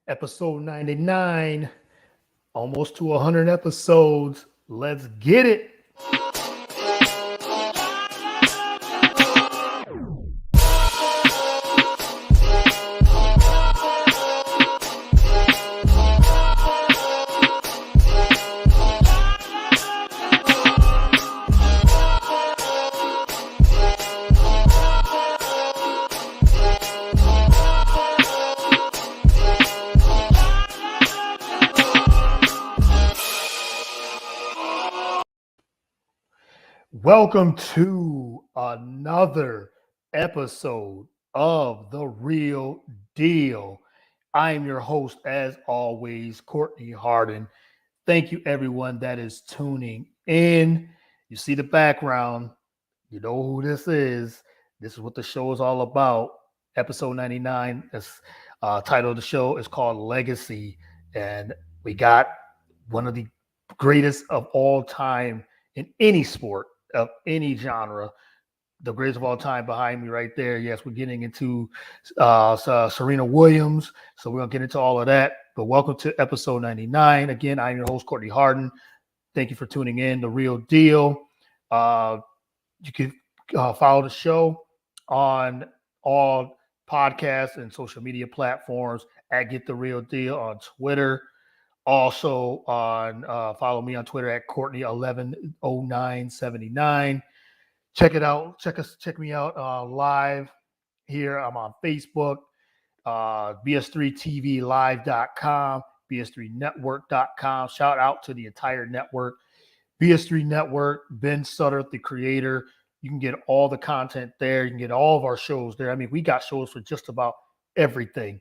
Episode 99, almost to 100 episodes. Let's get it. Welcome to another episode of The Real Deal. I am your host, as always, Courtney Harden. Thank you, everyone that is tuning in. You see the background. You know who this is. This is what the show is all about. Episode 99. This title of the show is called Legacy. And we got one of the greatest of all time in any sport, of any genre, the greatest of all time behind me right there. Yes, we're getting into Serena Williams. So we're going to get into all of that. But welcome to episode 99. Again, I'm your host, Courtney Harden. Thank you for tuning in. The Real Deal. You can follow the show on all podcasts and social media platforms at Get the Real Deal on Twitter. Also on follow me on Twitter at Courtney110979. Check it out. Check me out live here. I'm on Facebook, bs3tvlive.com, bs3network.com. Shout out to the entire network. BS3 Network, Ben Sutter, the creator. You can get all the content there. You can get all of our shows there. I mean, we got shows for just about everything.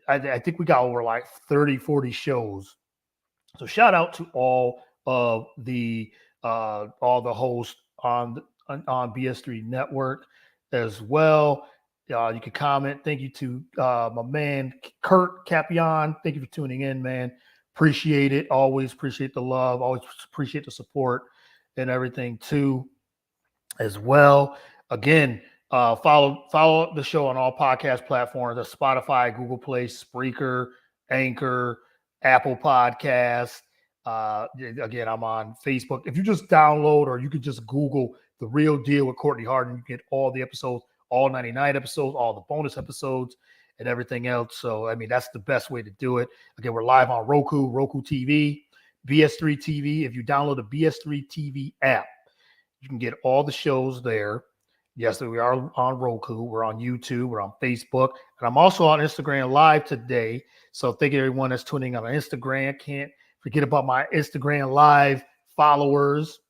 I think we got over like 30, 40 shows. So shout out to all of the hosts on BS3 Network as well. You can comment. Thank you to my man Kurt Capion. Thank you for tuning in, man. Appreciate it. Always appreciate the love. Always appreciate the support and everything too, as well. Again, follow the show on all podcast platforms: Spotify, Google Play, Spreaker, Anchor, Apple Podcasts. Again, I'm on Facebook. If you just download, or you could just Google The Real Deal with Courtney Harden, you get all the episodes, all 99 episodes, all the bonus episodes, and everything else. So, I mean, that's the best way to do it. Again, we're live on Roku TV, BS3 TV. If you download the BS3 TV app, you can get all the shows there. Yes, we are on Roku. We're on YouTube. We're on Facebook. And I'm also on Instagram Live today. So thank you, everyone that's tuning on Instagram. Can't forget about my Instagram Live followers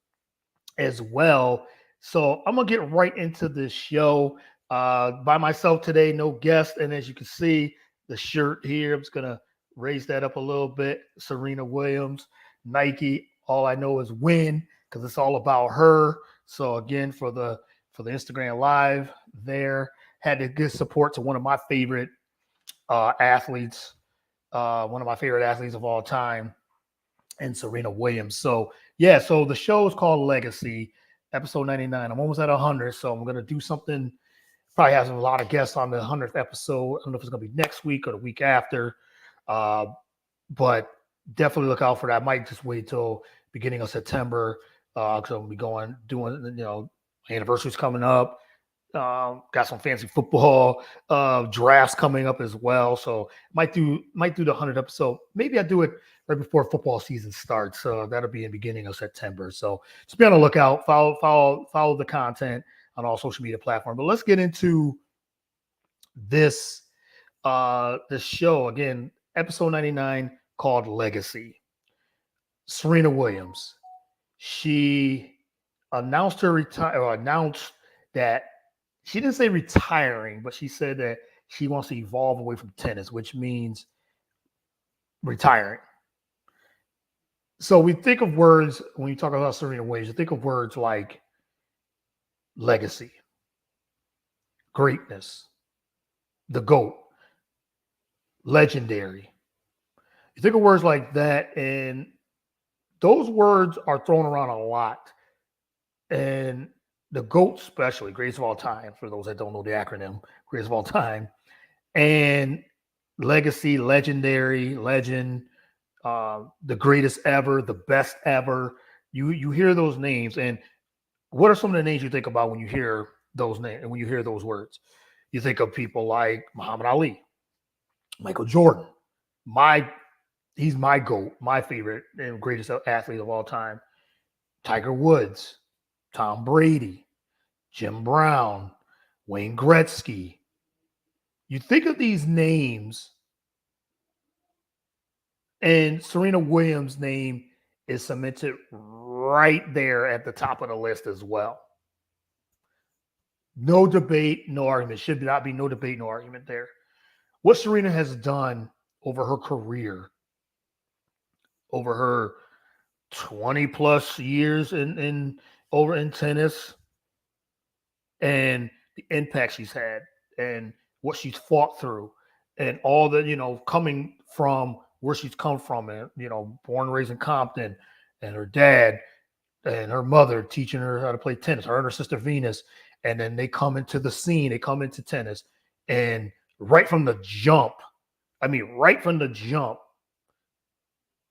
as well. So I'm going to get right into this show. By myself today, no guest. And as you can see, the shirt here, I'm just going to raise that up a little bit. Serena Williams, Nike. All I know is win, because it's all about her. So again, for the Instagram Live there, had a good support to one of my favorite athletes, one of my favorite athletes of all time, and Serena Williams. So yeah, so the show is called Legacy, episode 99. I'm almost at 100, so I'm going to do something. Probably has a lot of guests on the 100th episode. I don't know if it's going to be next week or the week after, but definitely look out for that. I might just wait till beginning of September, because I'm going to be doing, anniversary's coming up. Got some fancy football drafts coming up as well. So might do the 100th episode. Maybe I do it right before football season starts. So that'll be in the beginning of September. So just be on the lookout. Follow the content on all social media platforms. But let's get into this show again. Episode 99, called Legacy. Serena Williams. She announced announced that she didn't say retiring, but she said that she wants to evolve away from tennis, which means retiring. So we think of words, when you talk about Serena Williams, you think of words like legacy, greatness, the GOAT, legendary. You think of words like that, and those words are thrown around a lot. And the GOAT, especially, greatest of all time, for those that don't know the acronym, greatest of all time. And legacy, legendary, legend, the greatest ever, the best ever. You hear those names, and what are some of the names you think about when you hear those names and when you hear those words? You think of people like Muhammad Ali, Michael Jordan. My He's my GOAT, my favorite and greatest athlete of all time. Tiger Woods, Tom Brady, Jim Brown, Wayne Gretzky. You think of these names, and Serena Williams' name is cemented right there at the top of the list as well. No debate, no argument. Should not be no debate, no argument there. What Serena has done over her career, over her 20 plus years in over in tennis, and the impact she's had, and what she's fought through, and all the, coming from where she's come from, and born and raised in Compton, and her dad and her mother teaching her how to play tennis, her and her sister Venus, and then they come into the scene, they come into tennis, and right from the jump,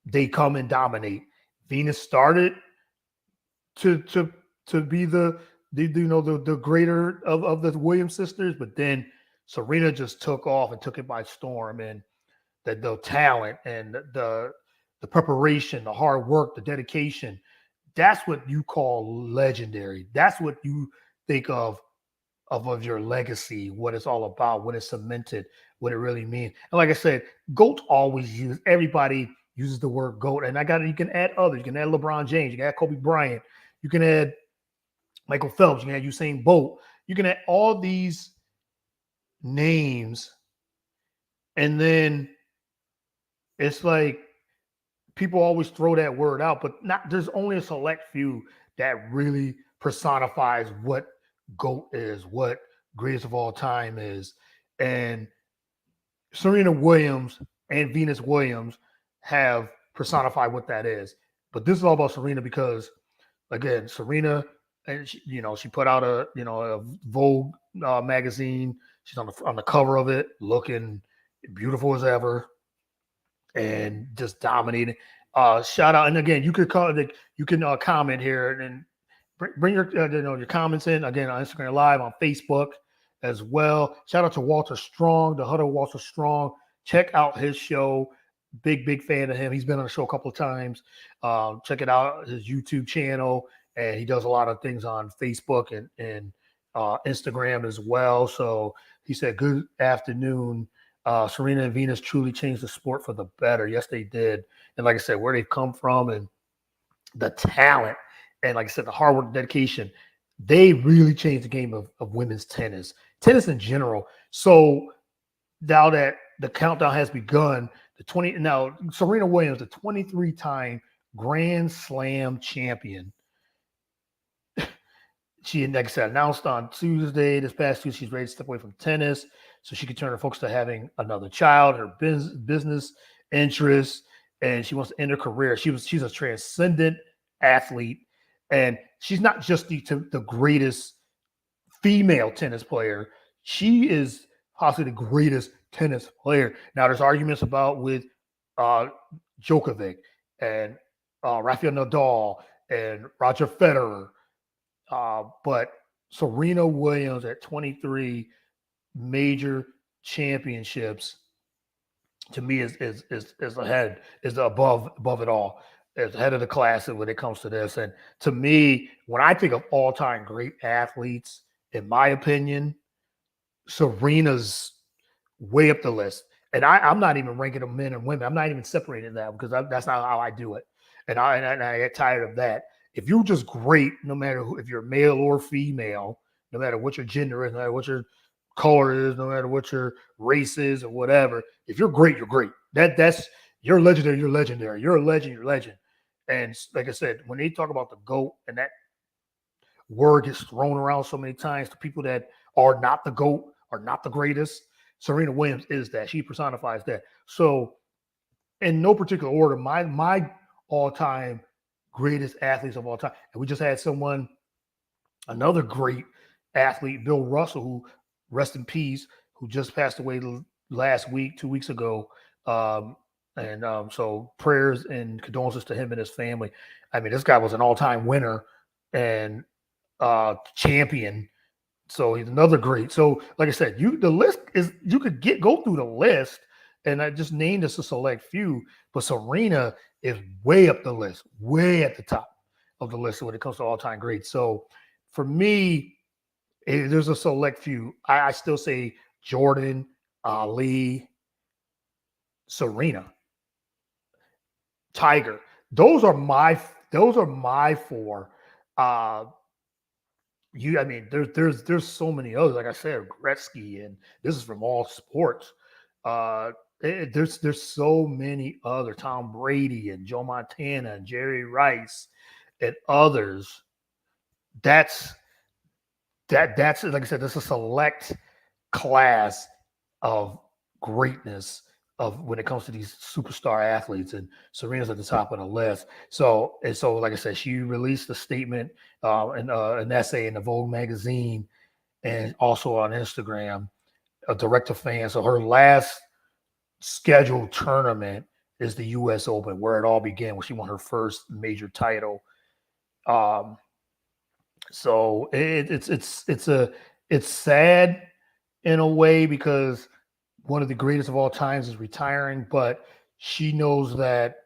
they come and dominate. Venus started to be the greater of the Williams sisters, but then Serena just took off and took it by storm, and the talent and the preparation, the hard work, the dedication. That's what you call legendary. That's what you think of your legacy, what it's all about, what it's cemented, what it really means. And like I said, GOAT everybody uses the word GOAT. And you can add others. You can add LeBron James, you can add Kobe Bryant, you can add Michael Phelps, you can add Usain Bolt. You can add all these names. And then it's like people always throw that word out, but there's only a select few that really personifies what GOAT is, what greatest of all time is. And Serena Williams and Venus Williams have personified what that is. But this is all about Serena because, again, Serena, and she put out a Vogue magazine. She's on the cover of it, looking beautiful as ever, and just dominating. Shout out, and again, you can comment here and bring your comments in again on Instagram Live, on Facebook as well. Shout out to Walter Strong, the Huddle Walter Strong. Check out his show. Big fan of him. He's been on the show a couple of times. Check it out, his YouTube channel, and he does a lot of things on Facebook and Instagram as well. So he said, "Good afternoon. Serena and Venus truly changed the sport for the better." Yes, they did. And like I said, where they've come from and the talent, and like I said, the hard work, dedication, they really changed the game of women's tennis in general. So now that the countdown has begun, Serena Williams, the 23-time Grand Slam champion. She, like I said, announced on Tuesday, this past Tuesday, she's ready to step away from tennis so she can turn her focus to having another child, her business interests, and she wants to end her career. She's a transcendent athlete, and she's not just the greatest female tennis player. She is possibly the greatest tennis player. Now, there's arguments with Djokovic and Rafael Nadal and Roger Federer. But Serena Williams at 23 major championships, to me, is ahead, is above it all, is ahead of the class when it comes to this. And to me, when I think of all-time great athletes, in my opinion, Serena's way up the list. And I'm not even ranking them men and women. I'm not even separating that because that's not how I do it. And I get tired of that. If you're just great, no matter if you're male or female, no matter what your gender is, no matter what your color is, no matter what your race is or whatever, if you're great, you're great. That's you're legendary, you're legendary. You're a legend, you're a legend. And like I said, when they talk about the GOAT and that word gets thrown around so many times to people that are not the GOAT, are not the greatest, Serena Williams is that. She personifies that. So in no particular order, my all-time greatest athletes of all time. And we just had another great athlete, Bill Russell, who, rest in peace, who just passed away last week, 2 weeks ago. Um, and so prayers and condolences to him and his family. I mean, this guy was an all-time winner and champion. So he's another great. So, like I said, the list is you could go through the list, and I just named this a select few, but Serena is way up the list, way at the top of the list when it comes to all-time greats. So for me, there's a select few. I still say Jordan, Ali, Serena, Tiger. Those are my four. Uh, I mean, there's so many others. Like I said, Gretzky, and this is from all sports. Uh, there's so many other Tom Brady and Joe Montana and Jerry Rice and others. That's that's like I said, that's a select class of greatness of when it comes to these superstar athletes, and Serena's at the top of the list. So like I said, she released a statement and an essay in the Vogue magazine and also on Instagram, direct to fans. So her last scheduled tournament is the U.S. Open, where it all began when she won her first major title. Um, so it's sad in a way because one of the greatest of all times is retiring, but she knows that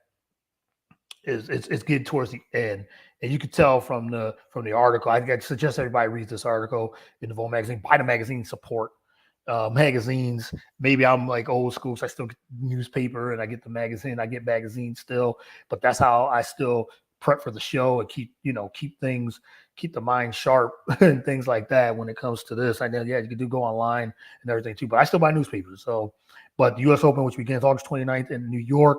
it's getting towards the end, and you could tell from the article. I suggest everybody reads this article in the Vogue magazine. Buy the magazine, support magazines. Maybe I'm like old school, so I still get newspaper and I get the magazine. I get magazines still, but that's how I still prep for the show and keep the mind sharp and things like that when it comes to this. I know, yeah, you can go online and everything too, but I still buy newspapers. So, but the U.S. Open, which begins August 29th in New York,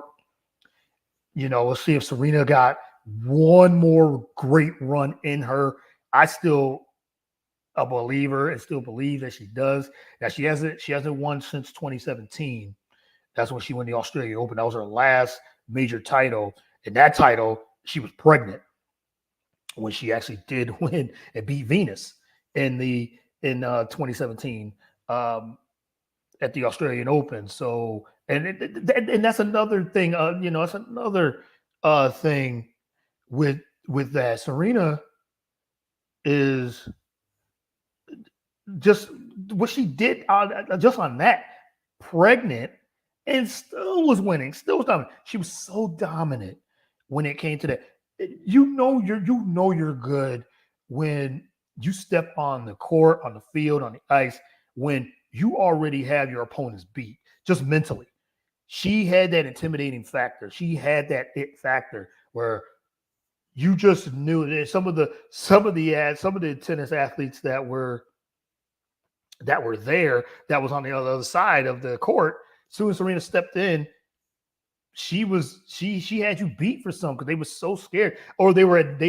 we'll see if Serena got one more great run in her. I still a believer and still believe that she does. Now she hasn't won since 2017. That's when she won the Australian Open. That was her last major title. And that title, she was pregnant when she actually did win and beat Venus in 2017 um, at the Australian Open. So and that's another thing. That's another thing with that. Serena is just what she did just on that, pregnant, and still was winning, still was dominant. She was so dominant when it came to that. You're good when you step on the court, on the field, on the ice, when you already have your opponents beat, just mentally. She had that intimidating factor. She had that it factor where you just knew that some of the tennis athletes that were there, that was on the other side of the court. As soon as Serena stepped in, she had you beat for some because they were so scared, or they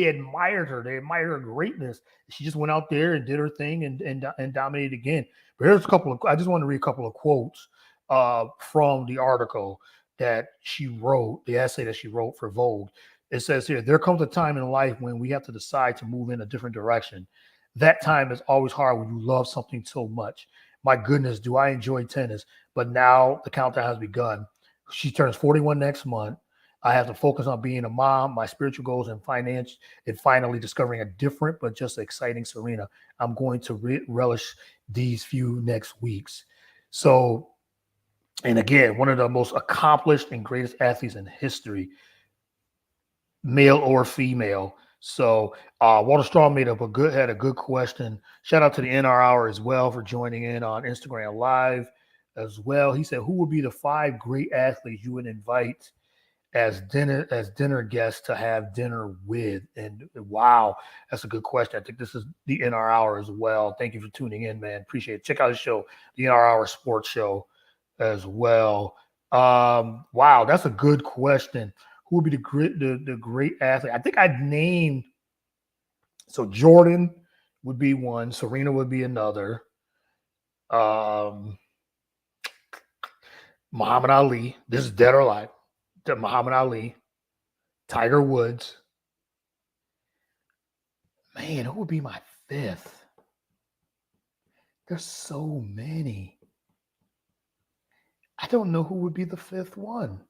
admired her. They admired her greatness. She just went out there and did her thing and dominated again. But here's a couple of. I just want to read a couple of quotes from the article that she wrote, the essay that she wrote for Vogue. It says here, there comes a time in life when we have to decide to move in a different direction. That time is always hard when you love something so much. My goodness, do I enjoy tennis? But now the countdown has begun. She turns 41 next month. I have to focus on being a mom, my spiritual goals, and finance, and finally discovering a different but just exciting Serena. I'm going to relish these few next weeks. So, and again, one of the most accomplished and greatest athletes in history, male or female. So Walter Straw had a good question. Shout out to the NR Hour as well for joining in on Instagram Live as well. He said, "Who would be the 5 great athletes you would invite as dinner guests to have dinner with?" And wow, that's a good question. I think this is the NR Hour as well. Thank you for tuning in, man. Appreciate it. Check out the show, the NR Hour Sports Show as well. Wow, that's a good question. Who would be the great athlete? I think I'd named, so Jordan would be one, Serena would be another, um, Muhammad Ali. This is dead or alive. Muhammad Ali, Tiger Woods. Man, who would be my 5th? There's so many. I don't know who would be the fifth one.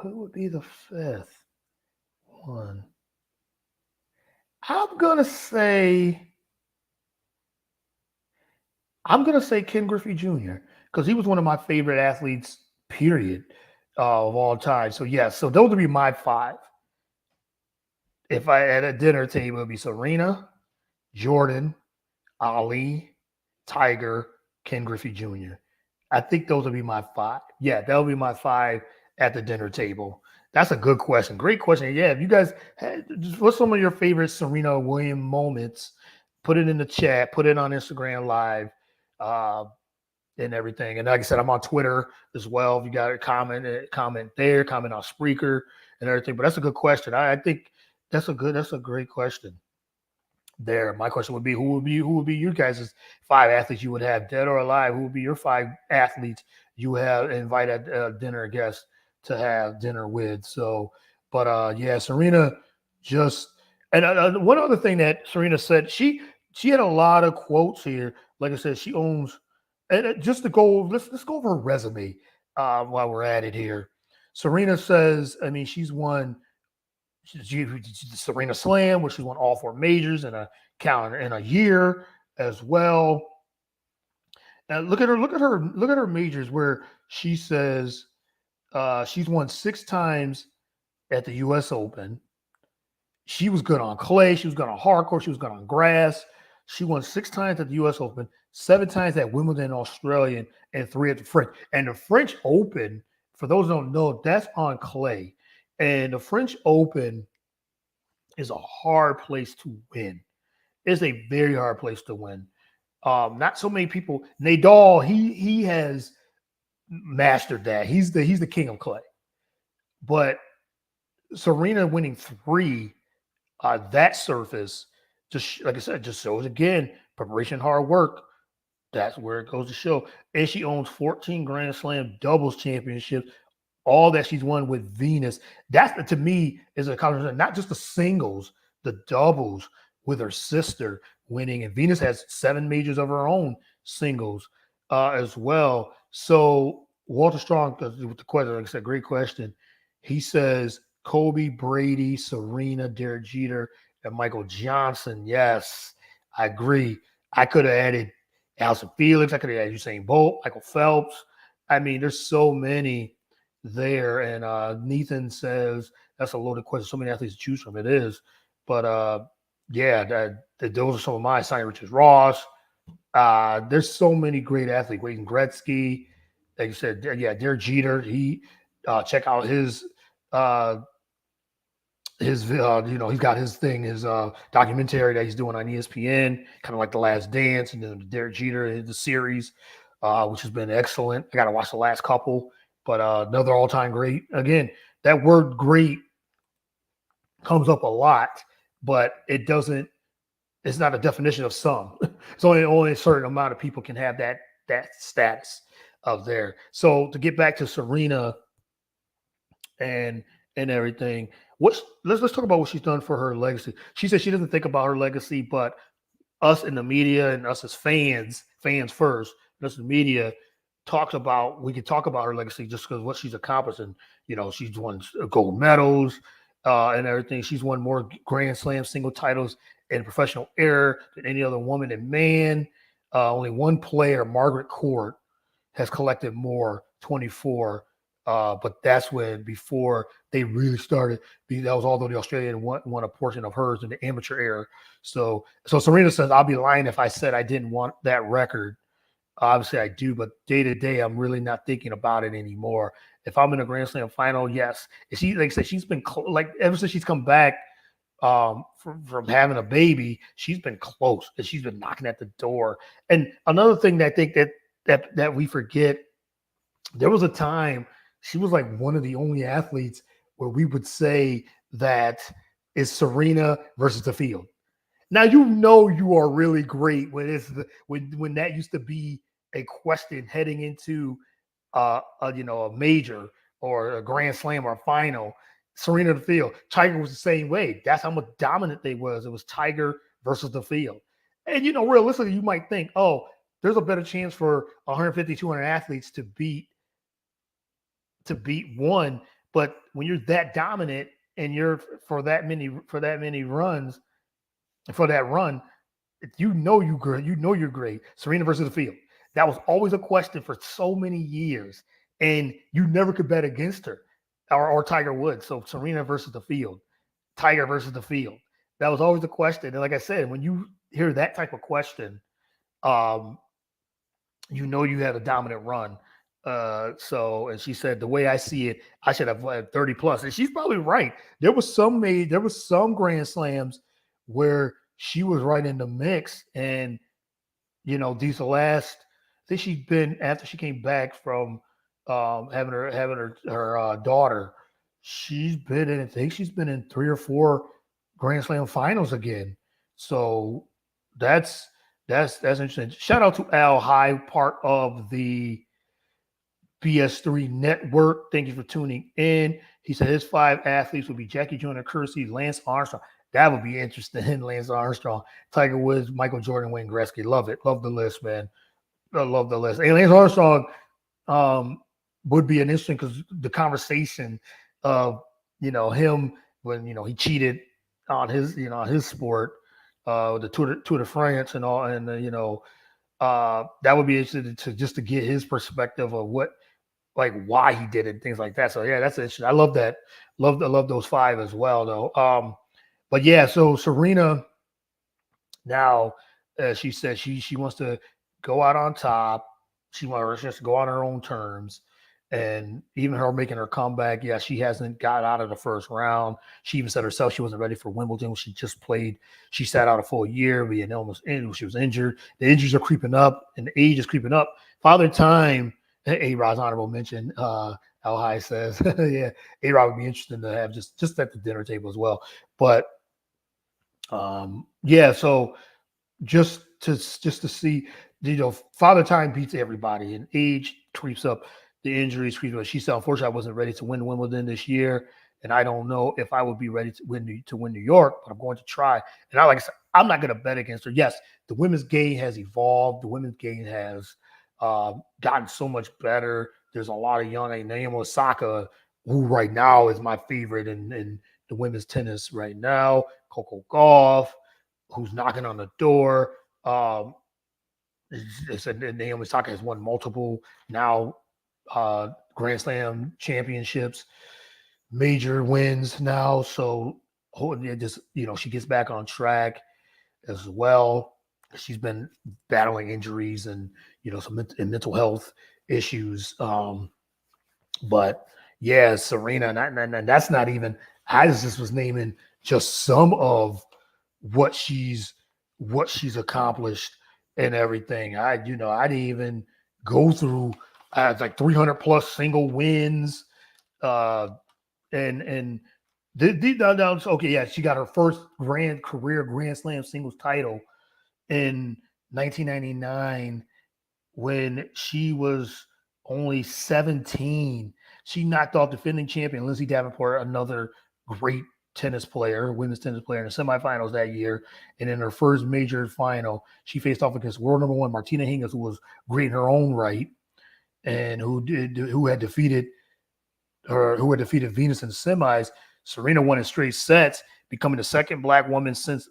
Who would be the fifth one? I'm gonna say Ken Griffey Jr. because he was one of my favorite athletes, period, of all time. So yes, so those would be my five. If I at a dinner table, it'd be Serena, Jordan, Ali, Tiger, Ken Griffey Jr. I think those would be my five. Yeah, that would be my five at the dinner table. That's a good question. Great question. Yeah, if you guys had, what's some of your favorite Serena Williams moments? Put it in the chat. Put it on Instagram Live. Uh, and everything. And like I said, I'm on Twitter as well. If you got a comment there, comment on Spreaker and everything. But that's a good question. I think that's a great question. There, my question would be: who would be you guys' five athletes you would have, dead or alive? Who would be your five athletes you have invited dinner guests to have dinner with? So, but yeah, Serena just and one other thing that Serena said, she had a lot of quotes here. Like I said, she owns. And just to go, let's go over her resume while we're at it here. Serena says, I mean, she's won the Serena Slam, where she won all four majors in a year as well. And look at her majors where she says she's won 6 times at the U.S. Open. She was good on clay. She was good on hard court. She was good on grass. She won 6 times at the U.S. Open, 7 times at Wimbledon, Australian, and 3 at the French. And the French Open, for those who don't know, that's on clay. And the French Open is a hard place to win. It's a very hard place to win. Not so many people. Nadal, he has mastered that. He's the king of clay. But Serena winning 3 that surface, just like I said, just shows again preparation, hard work. That's where it goes to show. And she owns 14 Grand Slam doubles championships, all that she's won with Venus. That to me is a accomplishment, not just the singles, the doubles with her sister winning. And Venus has 7 majors of her own singles as well. So Walter Strong, with the question, like I said, great question. He says Kobe, Brady, Serena, Derek Jeter, and Michael Johnson. Yes, I agree. I could have added Allison Felix. I could have added Usain Bolt, Michael Phelps. I mean, there's so many there. And Nathan says that's a loaded question. So many athletes to choose from. It is. But yeah, those are some of mine. Simon Richards Ross. There's so many great athletes. Wayne Gretzky. Like you said, yeah, Derek Jeter. He check out his he's got his thing, his documentary that he's doing on ESPN, kind of like The Last Dance, and then the Derek Jeter, the series, which has been excellent. I got to watch the last couple, but another all-time great. Again, that word great comes up a lot, but it's not a definition of some. It's only a certain amount of people can have that status of there. So to get back to Serena and everything, let's talk about what she's done for her legacy. She said she doesn't think about her legacy, but us in the media and us as fans first, us in the media we can talk about her legacy just because what she's accomplished. And she's won gold medals and everything. She's won more Grand Slam single titles in professional era than any other woman and man. Only one player, Margaret Court, has collected more, 24. But that's before they really started. That was although the Australian won a portion of hers in the amateur era. So Serena says, I'll be lying if I said I didn't want that record. Obviously I do, but day to day, I'm really not thinking about it anymore. If I'm in a Grand Slam final, yes. She, like I said, she's been ever since she's come back from having a baby, she's been close and she's been knocking at the door. And another thing that I think that we forget, there was a time she was like one of the only athletes where we would say that is Serena versus the field. Now you are really great when that used to be a question heading into a major or a Grand Slam or a final. Serena the field. Tiger was the same way. That's how much dominant they was. It was Tiger versus the field. And realistically, you might think, oh, there's a better chance for 150, 200 athletes to beat to beat one. But when you're that dominant and you're for that many runs for that run, you know you're great. Serena versus the field. That was always a question for so many years, and you never could bet against her or Tiger Woods. So Serena versus the field, Tiger versus the field. That was always the question. And like I said, when you hear that type of question, um, you know you had a dominant run. And she said, the way I see it, I should have had 30 plus. And she's probably right. There was some grand slams where she was right in the mix. And, these last, I think she's been, after she came back from having her daughter, I think she's been in 3 or 4 Grand Slam finals again. So that's that's interesting. Shout out to Al High, part of the BS3 network. Thank you for tuning in. He said his 5 athletes would be Jackie Joyner Kersey, Lance Armstrong. That would be interesting. Lance Armstrong, Tiger Woods, Michael Jordan, Wayne Gretzky. Love it. Love the list, man. I love the list. And Lance Armstrong would be an interesting, because the conversation of him when he cheated on his sport, the Tour de France and all, and that would be interesting to just to get his perspective of why he did it and things like that. So yeah, that's interesting. I love that. I love those 5 as well, though. But yeah, so Serena now, she said she wants to go out on top. She wants to go on her own terms. And even her making her comeback, yeah, she hasn't got out of the first round. She even said herself she wasn't ready for Wimbledon. She just played. She sat out a full year, being almost in. She was injured. The injuries are creeping up, and the age is creeping up. Father Time, A-Rod's honorable mention, Al High says, yeah, A-Rod would be interesting to have just at the dinner table as well. But yeah, so just to see, Father Time beats everybody, and age creeps up. The injuries creep up. She said, unfortunately, I wasn't ready to win Wimbledon this year, and I don't know if I would be ready to win New York, but I'm going to try. And like I said, I'm not going to bet against her. Yes, the women's game has evolved. The women's game has gotten so much better. There's a lot of young, Naomi Osaka, who right now is my favorite in the women's tennis right now. Coco Gauff, who's knocking on the door. They said Naomi Osaka has won multiple now Grand Slam championships, major wins now. So she gets back on track as well. She's been battling injuries and some mental health issues. But yeah, Serena, and that's not even. I just was naming just some of what she's accomplished and everything. I didn't even go through like 300 plus single wins, and okay, yeah, she got her first career Grand Slam singles title in 1999 when she was only 17. She knocked off defending champion Lindsay Davenport, another great women's tennis player, in the semifinals that year. And in her first major final, she faced off against world number 1 Martina Hingis, who was great in her own right, and who had defeated Venus in the semis. Serena won in straight sets, becoming the second Black woman since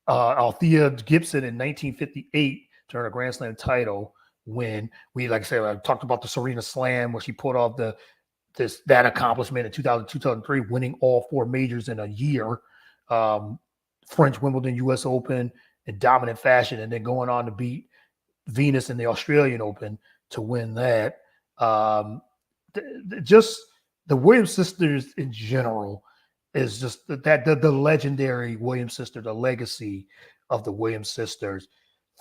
Althea Gibson in 1958 to earn a Grand Slam title. When like I said, I talked about the Serena Slam, where she pulled off that accomplishment in 2002, 2003, winning all 4 majors in a year, French, Wimbledon, U.S. Open in dominant fashion, and then going on to beat Venus in the Australian Open to win that. Just the Williams sisters in general is just the legendary Williams sister, the legacy of the Williams sisters.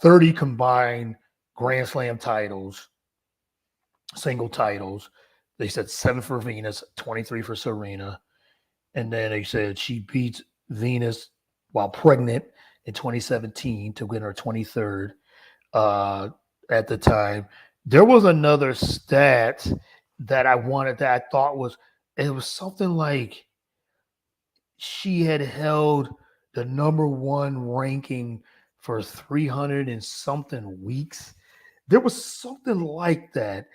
30 combined Grand Slam titles, single titles. They said 7 for Venus, 23 for Serena. And then they said she beats Venus while pregnant in 2017 to win her 23rd at the time. There was another stat that I thought was something like she had held the number 1 ranking for 300 and something weeks. There was something like that.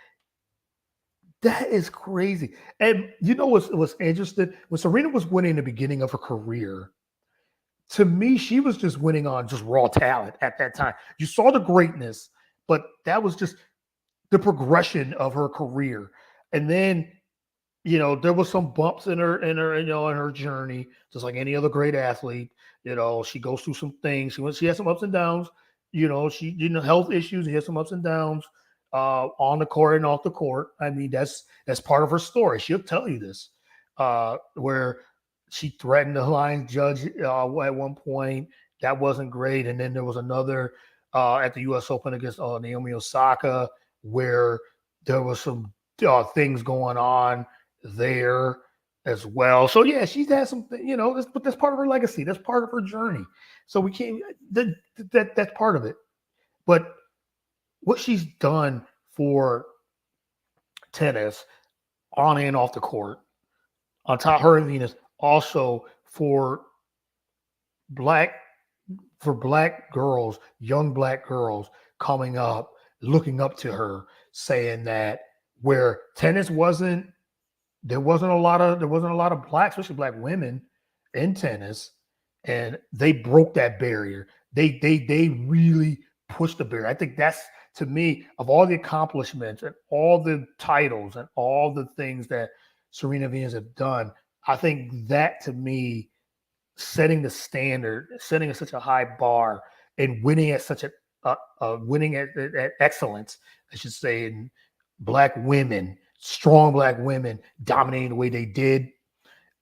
That is crazy. And you know what's interesting? When Serena was winning the beginning of her career, to me, she was just winning on just raw talent at that time. You saw the greatness, but that was just the progression of her career. And then, there was some bumps in her journey, just like any other great athlete. She goes through some things. She has some ups and downs. Health issues. She has some ups and downs on the court and off the court. I mean, that's part of her story. She'll tell you this, where she threatened the line judge at one point. That wasn't great. And then there was another at the U.S. Open against Naomi Osaka, where there was some things going on there as well. So yeah, she's had some, but that's part of her legacy. That's part of her journey. So we can't. That's part of it. But what she's done for tennis on and off the court, on top her and Venus, also for black girls, young black girls coming up, looking up to her, saying that where tennis there wasn't a lot of black, especially black women in tennis, and they broke that barrier. They really pushed the barrier. I think that's, to me, of all the accomplishments and all the titles and all the things that Serena Williams have done, I think that, to me, setting the standard, setting at such a high bar, and winning at such winning at excellence, I should say, in black women, strong black women dominating the way they did.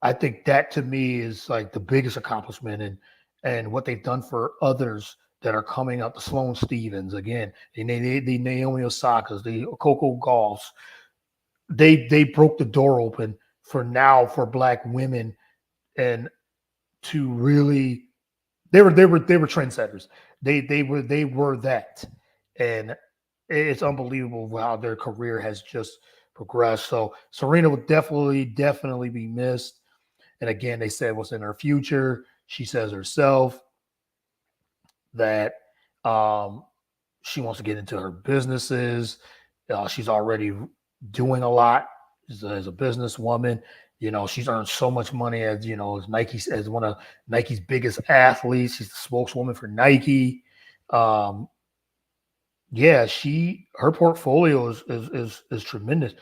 I think that, to me, is like the biggest accomplishment, and what they've done for others that are coming up. The Sloane Stephens, again, the Naomi Osakas, the Coco Gauffs. They broke the door open for black women, and to really, they were trendsetters. They were that, and it's unbelievable how their career has just progressed. So Serena would definitely be missed. And again, they said what's in her future. She says herself that she wants to get into her businesses. She's already doing a lot as a businesswoman. She's earned so much money as Nike, as one of Nike's biggest athletes. She's the spokeswoman for Nike. Her portfolio is tremendous.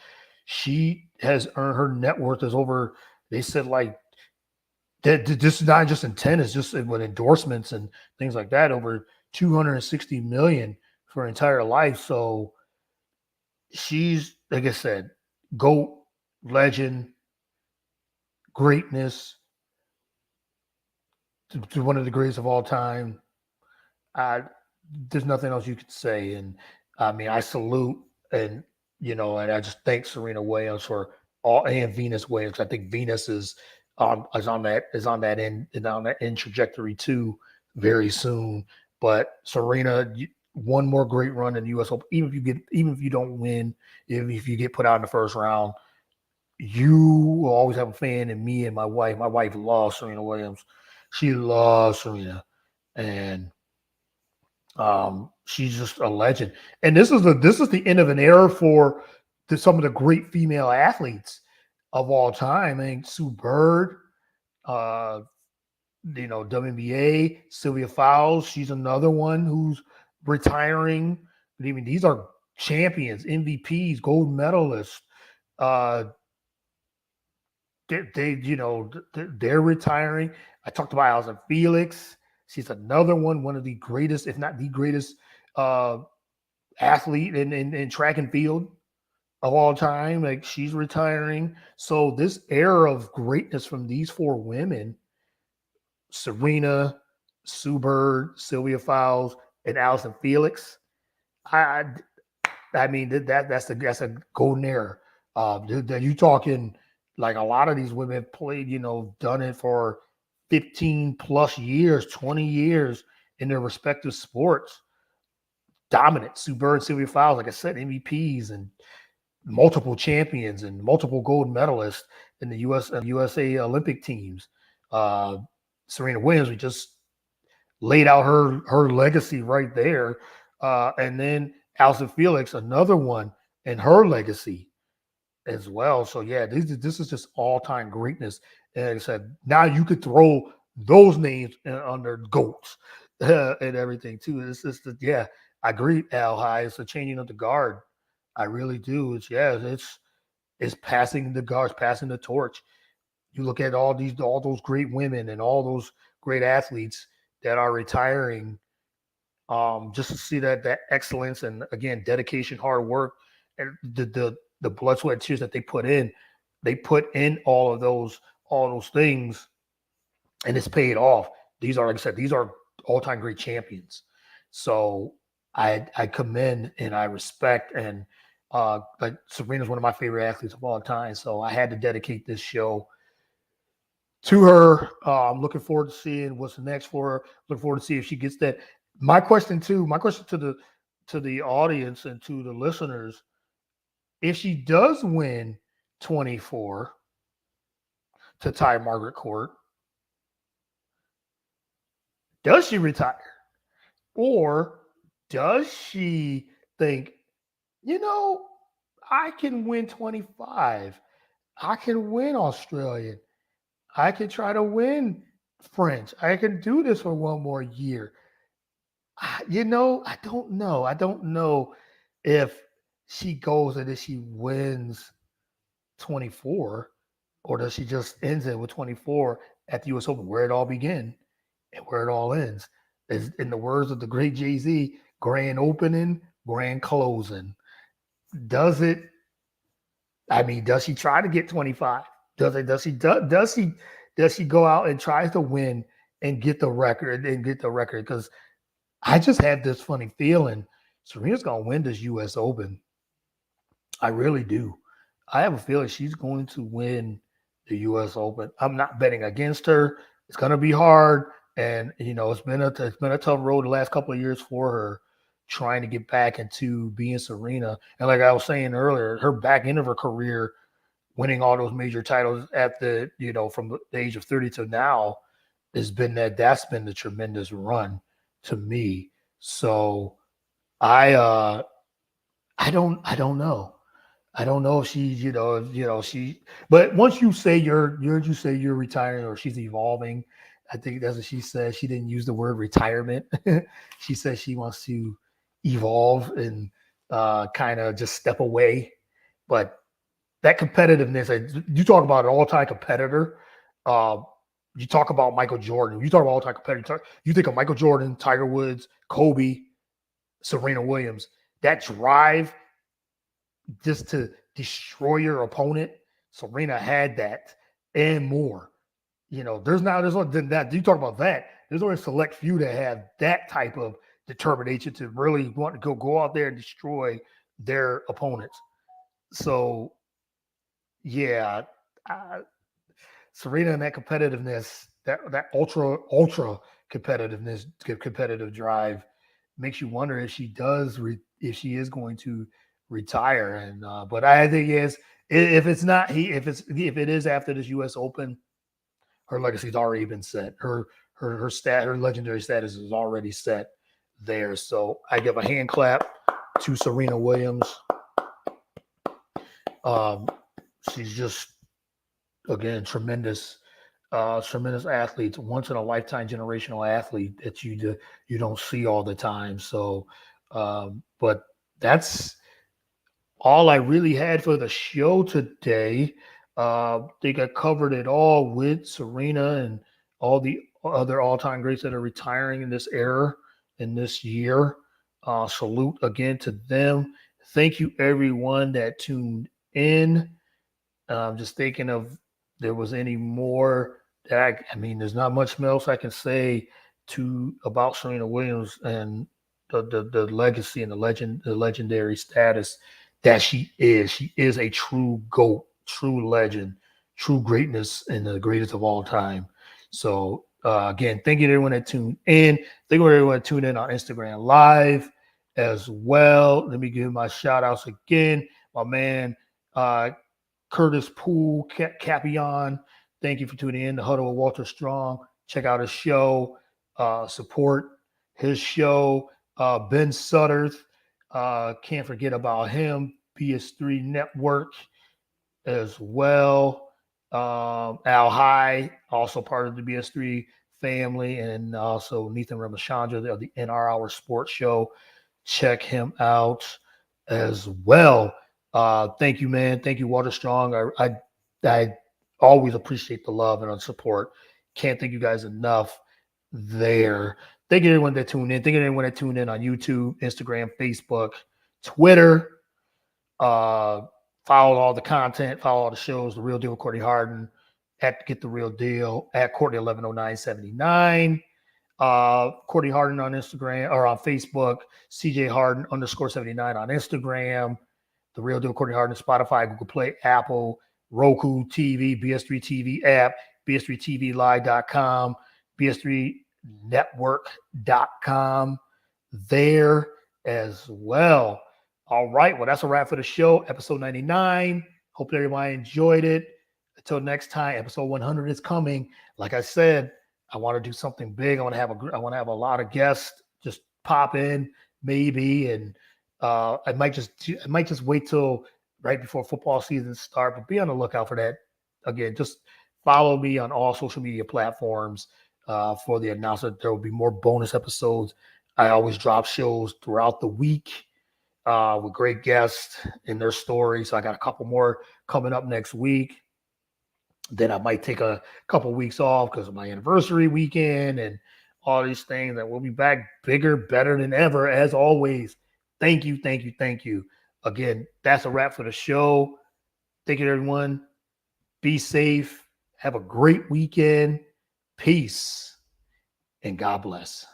She has earned, her net worth is over, they said, like, that this is not just in tennis, just with endorsements and things like that, over $260 million for her entire life. So she's, like I said, GOAT, legend, greatness, to one of the greatest of all time. There's nothing else you could say. And I mean, I salute, and and I just thank Serena Williams for all, and Venus Williams. I think Venus is on that end trajectory too very soon. But Serena, one more great run in the U.S. Open. Even if you don't win, even if you get put out in the first round, you will always have a fan in me and my wife. My wife loves Serena Williams. She loves Serena, and she's just a legend. And this is the end of an era for some of the great female athletes of all time. I think Sue Bird, WNBA, Sylvia Fowles. She's another one who's retiring. But even these are champions, MVPs, gold medalists. They're retiring. I talked about Allyson Felix. She's another one of the greatest, if not the greatest, athlete in track and field of all time. Like, she's retiring. So this era of greatness from these four women, Serena, Sue Bird, Sylvia Fowles, and Allyson Felix, I mean, that's a golden era. You talking, like, a lot of these women played, done it for 15 plus years, 20 years in their respective sports. Dominant. Sue Bird, Sylvia Fowles, like I said, MVPs and multiple champions and multiple gold medalists in the USA Olympic teams. Serena Williams, we just laid out her legacy right there. And then Allyson Felix, another one, and her legacy. as well. So yeah, this is just all time greatness. And like I said, now you could throw those names under goats and everything too. It's just yeah, I agree, Al High. It's a changing of the guard. I really do. It's passing the guards, passing the torch. You look at all those great women and all those great athletes that are retiring, just to see that excellence and again dedication, hard work, and the blood, sweat, and tears that they put in all those things, and it's paid off. These are, like I said, these are all time great champions. So I commend and I respect and like Serena's one of my favorite athletes of all time. So I had to dedicate this show to her. I'm looking forward to seeing what's next for her. Looking forward to see if she gets that. My question to the audience and to the listeners, if she does win 24 to tie Margaret Court, does she retire? Or does she think, you know, I can win 25. I can win Australian. I can try to win French. I can do this for one more year. I don't know. I don't know if she goes and if she wins 24, or does she just ends it with 24 at the US Open, where it all began and where it all ends. Is in the words of the great Jay-Z, grand opening, grand closing. Does it, I mean, does she try to get 25? Does she go out and tries to win and get the record Because I just had this funny feeling Serena's gonna win this US Open. I really do. I have a feeling she's going to win the US Open. I'm not betting against her. It's gonna be hard. And it's been a tough road the last couple of years for her trying to get back into being Serena. And like I was saying earlier, her back end of her career, winning all those major titles at from the age of 30 to now, that's been the tremendous run to me. So I I don't know. I don't know if she's, she. But once you say you're retiring or she's evolving, I think that's what she said. She didn't use the word retirement. She says she wants to evolve and kind of just step away. But that competitiveness, you talk about an all-time competitor. Uh, you talk about Michael Jordan. You talk about all-time competitor. You think of Michael Jordan, Tiger Woods, Kobe, Serena Williams. That drive just to destroy your opponent. Serena had that and more. There's only that. You talk about that. There's only a select few that have that type of determination to really want to go out there and destroy their opponents. So yeah, uh, Serena and that competitiveness, that ultra competitive drive, makes you wonder if if she is going to retire. And but I think if it's not if it is after this U.S. Open, her legacy's already been set. Her legendary status is already set there. So I give a hand clap to Serena Williams. Um, she's just, again, tremendous athlete, once in a lifetime generational athlete that you don't see all the time. So, but that's all I really had for the show today. I think I covered it all with Serena and all the other all-time greats that are retiring in this era, in this year. Salute again to them. Thank you, everyone that tuned in. Just thinking of there was any more that I mean, there's not much else I can say about Serena Williams and the legacy and the legendary status that she is. She is a true GOAT, true legend, true greatness, and the greatest of all time. So again, thank you to everyone that tuned in. Thank you to everyone that tuned in on Instagram Live as well. Let me give my shout outs again. My man, Curtis Poole, Capion. Thank you for tuning in. The Huddle with Walter Strong. Check out his show. Support his show. Ben Sutterth. Can't forget about him. PS3 Network. as well. Al High, also part of the BS3 family, and also Nathan Ramachandra of the NR Hour Sports Show. Check him out as well. Thank you, man. Thank you, Walter Strong. I always appreciate the love and the support. Can't thank you guys enough there. Thank you everyone that tuned in. Thank you everyone that tuned in on YouTube, Instagram, Facebook, Twitter. Follow all the content, follow all the shows, The Real Deal with Courtney Harden, at Get the Real Deal, at Courtney 110979. Courtney Harden on Instagram or on Facebook, CJ Harden _79 on Instagram, The Real Deal Courtney Harden, Spotify, Google Play, Apple, Roku TV, BS3 TV app, BS3TVLive.com, BS3Network.com there as well. All right. Well, that's a wrap for the show, episode 99. Hope everybody enjoyed it. Until next time, episode 100 is coming. Like I said, I want to do something big. I want to have a lot of guests just pop in, maybe, and I might just wait till right before football season start. But be on the lookout for that. Again, just follow me on all social media platforms for the announcement. There will be more bonus episodes. I always drop shows throughout the week with great guests and their stories. So I got a couple more coming up next week. Then I might take a couple weeks off because of my anniversary weekend and all these things. And we'll be back bigger, better than ever, as always. Thank you, thank you, thank you. Again, that's a wrap for the show. Thank you, everyone. Be safe. Have a great weekend. Peace. And God bless.